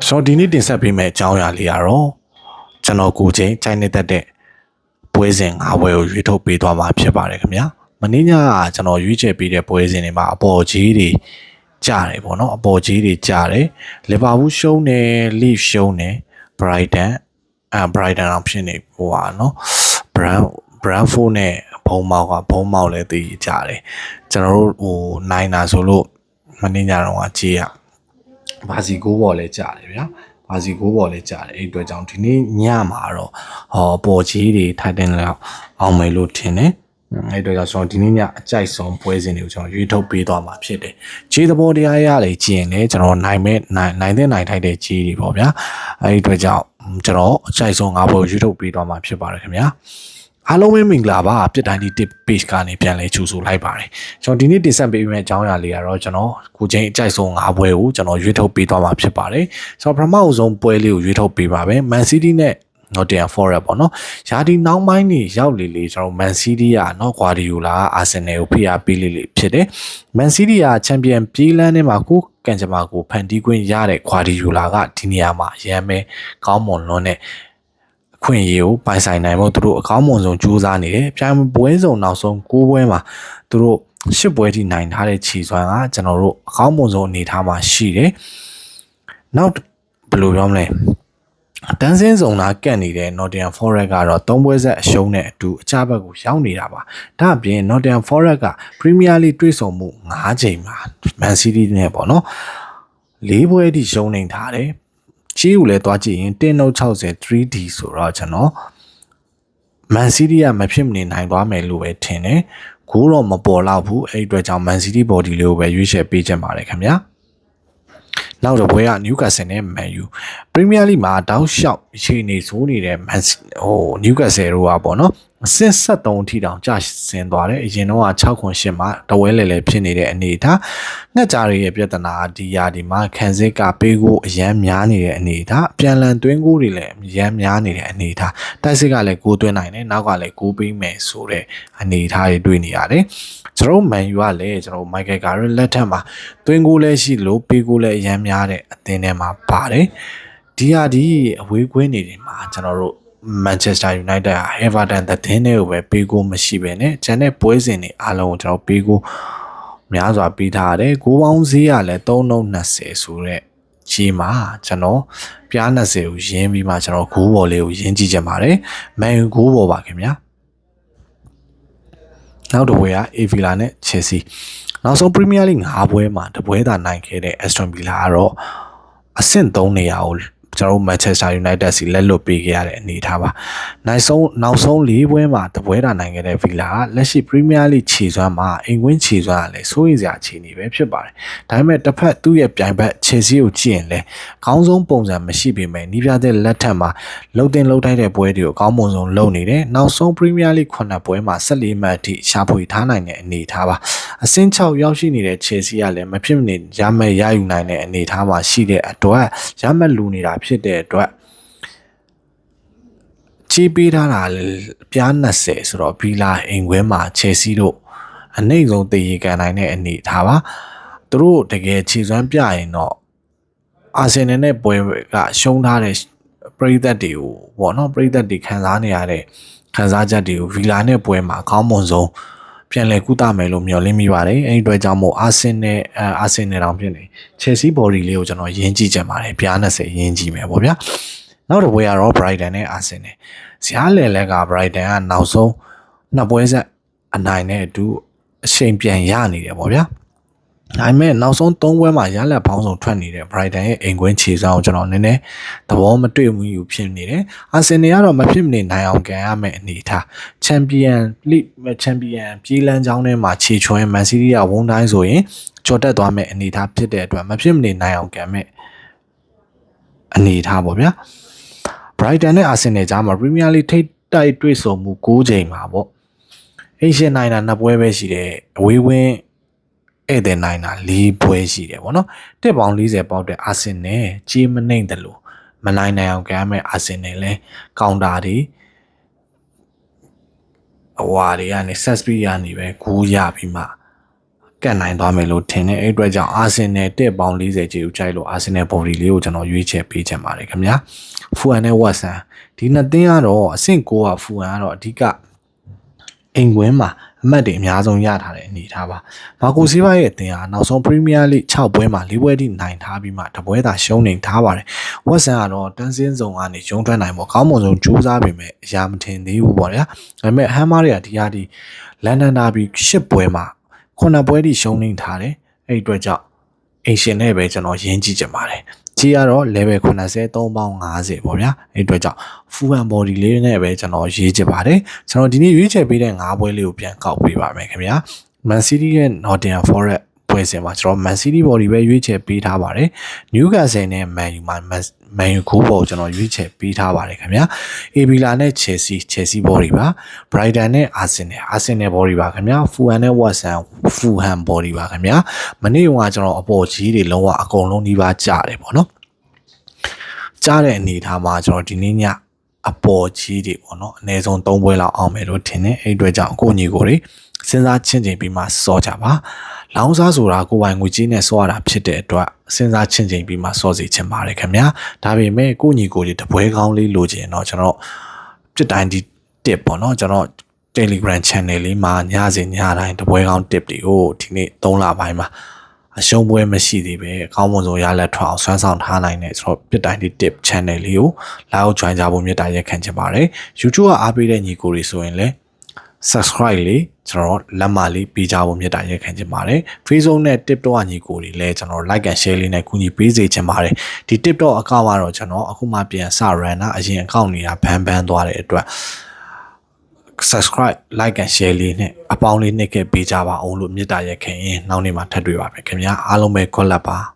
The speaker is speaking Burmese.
ဆိုတော့ဒီနေ့တင်ဆက်ပေးမယ့်အကြောင်းအရာလေးကတော့ကျွန်တော်ကိုချင်းကြိုက်နေတတ်တဲ့ပွဲစဉ်၅ပွဲကိုရွေးထုတ်ပေးသွားမှာဖြစ်ပါတယ်ခင်ဗျာမင်းညကကျွန်တော်ရွေးချယ်ပေးတဲ့ပွဲစဉ်တွေမှာအပေါ်ကြီးတွေကြားတယ်ပေါ့နော်အပေါ်ကြီးတွေကြားတယ်လီဗာပူးရှုံးတယ်လီဗ်ရှုံးတယ်ဘရိုက်တန်အောင်ဖြစ်နေဟိုပါနော်ဘရန်ဖိုးနဲ့ဘုံမောက်လည်းသိကြတယ်ကျွန်တော်တို့ဟိုနိုင်တာဆိုလို့မင်းညတော့ကြည့်ရဘာစီကိုဘော်လဲကြားတယ်ဗျာဘာစီကိုဘော်လဲကြားတယ်အဲ့အတွက်ကြောင့်ဒီနေ့ညမှာတော့ပေါ်ကြီးတွေထိုက်တင်လောက်အောင်မယ်လို့ထင်တယ်အဲ့အတွက်ကြောင့်ကျွန်တော်ဒီနေ့ညအကြိုက်ဆုံးပွဲစဉ်တွေကိုကျွန်တော်ရွေးထုတ်ပေးသွားမှာဖြစ်တယ်ခြေသဘောတရားရလေကြည့်ရင်လည်းကျွန်တော်နိုင်ထိုက်တဲ့ခြေတွေပေါ့ဗျာအဲ့အတွက်ကြောင့်ကျွန်တော်အကြိုက်ဆုံး၅ပွဲရွေးထုတ်ပေးသွားမှာဖြစ်ပါတယ်ခင်ဗျာအားလုံးပဲမင်္ဂလာပါပြစ်တိုင်းဒီ tip page ကနေပြန်လဲကြိုဆိုလိုက်ပါတယ်ကျွန်တော်ဒီနေ့တင်ဆက်ပေးမယ့်အကြောင်းအရာလေးကတော့ကျွန်တော်ကိုချင်းအကြိုက်ဆုံး၅ပွဲကိုကျွန်တော်ရွေးထုတ်ပေးသွားမှာဖြစ်ပါတယ်ကျွန်တော်ပထမဆုံးပွဲလေးကိုရွေးထုတ်ပေးပါမယ် Man City နဲ့ Nottingham Forest ပေါ့နော်ယာဒီနောက်ပိုင်းနေရောက်လေကျွန်တော် Man City ကနော် Guardiola က Arsenal ကိုဖိအားပေးလေဖြစ်တယ် Man City က Champion ပြေးလန်းထဲမှာကိုကန်ချမာကိုဖန်တီးခွင့်ရတဲ့ Guardiola ကဒီနေရာမှာရမ်းမဲကောင်းမွန်လွန်းတဲ့ခွင့်ရေကိုပိုင်ဆိုင်နိုင်ဖို့သူတို့အကောင်းမွန်ဆုံးကြိုးစားနေတယ်။ပြိုင်ပွဲစုံနောက်ဆုံး9ပွဲမှာသူတို့10ပွဲထိနိုင်ထားတဲ့ခြေစွမ်းကကျွန်တော်တို့အကောင်းမွန်ဆုံးအနေထားမှာရှိတယ်။နောက်ဘယ်လိုပြောမလဲ။တန်းစင်းစုံနာကန့်နေတဲ့ Nottingham Forest ကတော့3ပွဲဆက်အရှုံးနဲ့အတူအချဘက်ကိုရောက်နေတာပါ။ဒါအပြင် Nottingham Forest က Premier League တွေ့ဆုံမှု9ချိန်မှာ Man City နဲ့ပေါ့နော်4ပွဲထိရှုံးနေထားတယ်။ချီးကိုလည်းတွားကြည့်ရင်1060 3D ဆိုတော့ကျွန်တော် Man City ကမဖြစ်မနေနိုင်သွားမယ်လို့ပဲထင်တယ်။ကိုတော့မပေါ်တော့ဘူးအဲ့အတွက်ကြောင့် Man City body လေးကိုပဲရွေးချယ်ပေးချင်ပါတယ်ခင်ဗျာ။နောက်တစ်ပွဲက Newcastle နဲ့ Man U Premier League မှာတောက်လျှောက်အခြေအနေဆိုးနေတဲ့ Newcastle တို့ကပေါ့နော်အဆင့်73အထိတောင်ကျဆင်းသွားတယ်အရင်တော့6-8မှာတဝဲလဲဖြစ်နေတဲ့အနေအထားငှက်ကြားရဲ့ပြဿနာဒီယာဒီမှာခံစစ်ကပေးကိုအရန်များနေတဲ့အနေအထားပြန်လန်သွင်းကိုတွေလည်းအရန်များနေတဲ့အနေအထားတိုက်စစ်ကလည်းကိုသွင်းနိုင်တယ်နောက်ကလည်းကိုပေးမယ်ဆိုတဲ့အနေအထားတွေတွေ့နေရတယ်ကျွန်တော် Man U ကလည်းကျွန်တော် Michael Carrick လက်ထက်မှာသွင်းကိုလည်းရှိလို့ပေးကိုလည်းအရန်များတဲ့အသင်းထဲမှာပါတယ်ဒီဟာဒီအဝေးကွင်းနေတယ်မှာကျွန်တော်တို့Manchester United ဟာ Everton တဲ့တင်းတွေကိုပဲပေးကိုမရှိပဲနဲ့ကျန်တဲ့ပွဲစဉ်တွေအားလုံးကိုကျွန်တော်ပေးကိုများစွာပေးထားရတယ်။ကိုပေါင်းဈေးကလည်း320ဆိုတဲ့ကြီးမှာကျွန်တော်ပြား20ကိုရင်းပြီးမှကျွန်တော်ဂိုးဘော်လေးကိုရင်းကြည့်ကြပါတယ်။မန်ယူဂိုးဘော်ပါခင်ဗျာ။နောက်တစ်ပွဲက Villa နဲ့ Chelsea နောက်ဆုံး Premier League 5ပွဲမှာတပွဲသာနိုင်ခဲ့တဲ့ Aston Villa ကတော့အဆင့်3နေရာကိုကျွန်တော် Manchester United စီလက်လွတ်ပေးခဲ့ရတဲ့အနေထားပါနောက်ဆုံး၄ပွဲမှာတပွဲတာနိုင်ခဲ့တဲ့ Villa ကလက်ရှိ Premier League ခြေစွမ်းမှာအိမ်ဝင်းခြေစွမ်းကလည်းစိုးရိမ်စရာအခြေအနေပဲဖြစ်ပါတယ်ဒါပေမဲ့တစ်ဖက်သူ့ရဲ့ပြိုင်ဘက် Chelsea ကိုကြည့်ရင်လည်းအကောင်းဆုံးပုံစံမရှိပေမဲ့နီးပြတဲ့လက်ထက်မှာလှုပ်ထိုက်တဲ့ပွဲတွေကိုအကောင်းမွန်ဆုံးလုပ်နေတယ်နောက်ဆုံး Premier League 9ပွဲမှာ14မှတ်အထိရှာဖွေထားနိုင်တဲ့အနေထားပါအဆင့်6ရောက်ရှိနေတဲ့ Chelsea ကလည်းမဖြစ်မနေရမယ်ရယူနိုင်တဲ့အနေထားမှာရှိတဲ့အတွက်ရမယ်လူနေတာဖြစ်တဲ့အတွက်ချီးပေးထားတာပြား20ဆိုတော့ဗီလာအိမ်ခွဲမှာ Chelsea တို့အနှိမ့်ဆုံးတည်ရကန်နိုင်တဲ့အနေထားပါသူတို့တကယ်ခြေစွမ်းပြရင်တော့အာဆင်နယ်နဲ့ပွဲကရှုံးထားတဲ့ပရိသတ်တွေကိုပေါ့နော်ပရိသတ်တွေခံစားနေရတဲ့ခံစားချက်တွေကိုဗီလာနဲ့ပွဲမှာအကောင်းမွန်ဆုံးပြန်လည်ကုသမယ်လို့မျှော်လင့်မိပါတယ်အဲဒီအတွက်ကြောင့်မို့အာဆင်နယ်တောင်ဖြစ်နေ Chelsea body လေးကိုကျွန်တော်ယဉ်ကြည့်ကြပါတယ်ပြား20ယဉ်ကြည့်မယ်ပေါ့ဗျာနောက်တစ်ပွဲကတော့ Brighton နဲ့ Arsenal ဇာတ်လက်က Brighton ကနောက်ဆုံးနှစ်ပွဲဆက်အနိုင်နဲ့အတူအချိန်ပြန်ရနေတယ်ပေါ့ဗျာဒါပေမဲ့နောက်ဆုံး3ပွဲမှာရလက်ပေါင်းစုံထွက်နေတဲ့ Brighton ရဲ့အိမ်ကွင်းခြေစွမ်းကိုကျွန်တော်နည်းနည်းသဘောမတွေ့ဘူးယူဖြစ်နေတယ်။ Arsenal ကတော့မဖြစ်မနေနိုင်အောင်ကန်ရမယ့်အနေထား Champion League ပြေးလန်းကြောင်းထဲမှာခြေချွင်း Man City ကဝန်းတိုင်းဆိုရင်ကြော်တက်သွားမယ့်အနေထားဖြစ်တဲ့အတွက်မဖြစ်မနေနိုင်အောင်ကန်မယ့်အနေထားပေါ့ဗျာ။ Brighton နဲ့ Arsenal ကြားမှာ Premier League ထိပ်တိုက်တွေ့ဆုံမှု9ချိန်မှာပေါ့။အိမ်ရှင်နိုင်တာ2ပွဲပဲရှိတယ်။အဝေးဝင်းဧည့်သည်နိုင်တာ4ပွဲရှိတယ်ပေါ့နော်တက်ပေါင်း40ပေါက်တဲ့အာဆင်နယ်ကြီးမနှိမ့်တယ်လို့မနိုင်နိုင်အောင်ကမ်းမဲ့အာဆင်နယ်လဲကောင်တာတွေအဝါတွေကနေဆက်စပီကနေပဲဂိုးရပြီးမှက တ်နိုင်သွားမယ်လို့ထင်တယ်အဲ့အတွက်ကြောင့်အာဆင်နယ်တက်ပေါင်း40ကြီးကိုကြိုက်လို့အာဆင်နယ်ဘော်ဒီလေးကိုကျွန်တော်ရွေးချယ်ပေးချင်ပါတယ်ခင်ဗျာဖူအန်နဲ့ဝက်ဆန်ဒီနှစ်သင်းကတော့အဆင့်6ကဖူအန်ကတော့အဓိကအိမ်ကွင်းမှာအမှတ်တွေအများဆုံးရထားတဲ့အနေထားပါမာကိုစီးပါရဲ့အသင်းဟာနောက်ဆုံးပရီးမီးယားလိ6ပွဲမှာ4ပွဲထိနိုင်ထားပြီးမှတပွဲသာရှုံးနေထားပါတယ်ဝက်ဆန်ကတော့တန်းစင်းစုံကနေရုံးထွက်နိုင်ဖို့ကောင်းမွန်ဆုံးကြိုးစားပေမဲ့အရာမထင်သေးဘူးပေါ့ဗျာဒါပေမဲ့ဟမ်မာတွေကဒီဟာဒီလန်ဒန်ဒါဘီ10ပွဲမှာ9ပွဲထိရှုံးနေထားတယ်အဲ့အတွက်ကြောင့်အင်ရှင်နဲ့ပဲကျွန်တော်ရင်းကြည့်ကြပါတယ်ကြီးကတော့ level 83ပေါင်း50ပေါ့ဗျာအဲ့အတွက်ကြောင့် full hand body လေးနဲ့ပဲကျွန်တော်ရေးချင်ပါတယ်ကျွန်တော်ဒီနေ့ရွေးချယ်ပေးတဲ့5ပွဲလေးကိုပြန်ကောက်ပေးပါမယ်ခင်ဗျာ Man City ရဲ့ Nottingham Forest ပွဲစဉ်မှာကျွန်တော် Man City body ပဲရွေးချယ်ပေးထားပါတယ် Newcastle နဲ့ Man U မှာ Man U ကိုပေါ်ကျွန်တော်ရွေးချယ်ပေးထားပါတယ်ခင်ဗျာ AB လာနဲ့ Chelsea body ပါ Brighton နဲ့ Arsenal body ပါခင်ဗျာ Fulham နဲ့ Watson Fulham body ပါခင်ဗျာမနေ့ကကျွန်တော်အပေါ်ကြီးတွေလုံးဝအကုန်လုံးဒီပါကြားတယ်ပေါ့နော်ကြားတဲ့အနေထားမှာကျွန်တော်ဒီနေ့ညအပေါ်ကြီးတွေပေါ့နော်အနည်းဆုံး3ပွဲလောက်အောင်မယ်လို့ထင်တယ်အဲ့အတွက်ကြောင့်ကိုညီကိုတွေစဉ်းစားချင့်ချိန်ပြီးမှစောကြပါလောင်းစားဆိုတာကိုပိုင်ငွေကြီးနဲ့စောရတာဖြစ်တဲ့အတွက်စဉ်းစားချင့်ချိန်ပြီးမှစောစီချင်ပါတယ်ခင်ဗျာဒါပေမဲ့ကိုညီကိုတွေတပွဲကောင်းလေးလိုချင်တော့ကျွန်တော်ပြစ်တိုင်းဒီ tip ပေါ့နော်ကျွန်တော် Telegram channel လေးမှာညစဉ်ညတိုင်းတပွဲကောင်း tip တွေကိုဒီနေ့3လပိုင်းမှာအရှုံးပွဲမရှိသေးပဲအကောင်းမွန်ဆုံးရလက်ထွက်အောင်ဆွမ်းဆောင်ထားနိုင်တဲ့ဆိုတော့ပြစ်တိုင်းဒီ tip channel လေးကိုလာအောင် join ကြဖို့မြတ်တာရက်ခံချင်ပါတယ် YouTube ကအားပေးတဲ့ညီကိုတွေဆိုရင်လည်း subscribe လေးကျွန်တော်လက်မလေးပေးကြဖို့မြတ်တာရက်ခံချင်ပါတယ် Facebook နဲ့ TikTok ညီကိုတွေလည်းကျွန်တော် like and share လေးနဲ့ကူညီပေးစေချင်ပါတယ်ဒီ TikTok အကောင့်ကတော့ကျွန်တော်အခုမှပြန်စ run တာအရင်အကောင့်နေတာဘန်သွားတဲ့အတွက် subscribe like and share လေးနဲ့အပေါင်းလေးနှိပ်ခဲ့ပေးကြပါအောင်လို့မြတ်တာရက်ခံရင်နောက်နေ့မှာထပ်တွေ့ပါမယ်ခင်ဗျာအားလုံးပဲ good luck ပါ